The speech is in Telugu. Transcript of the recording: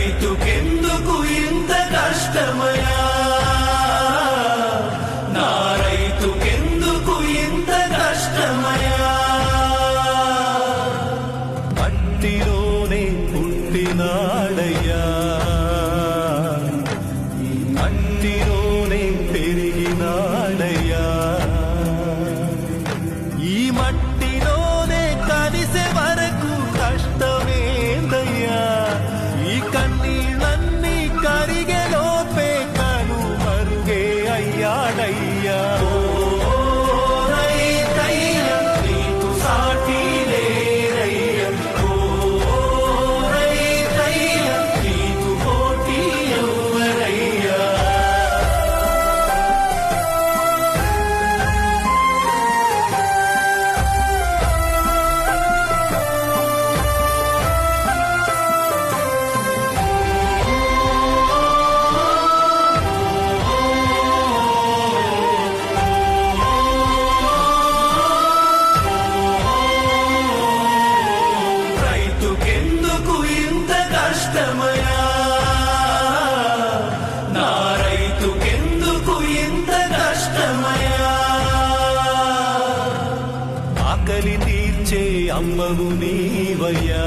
రైతుకెందుకు ఇంత కష్టమయా, నా రైతుకెందుకు ఇంత కష్టమయా. మట్టిలోనే పుట్టినాడయ్యా, మట్టిలోనే పెరిగినాడయ్యా, ఈ మట్టిలోనే కలిసే వరకు కష్టమేందయ్యా. ఈ కన్నీళ్ళన్నీ కరిగే లోపే కనుమరుగే అయ్యాడయ్యా. రైతుకెందుకు ఇంత కష్టమయా, నా రైతుకెందుకు ఇంత కష్టమయా. ఆకలి తీర్చే అమ్మవు నీవయ్యా.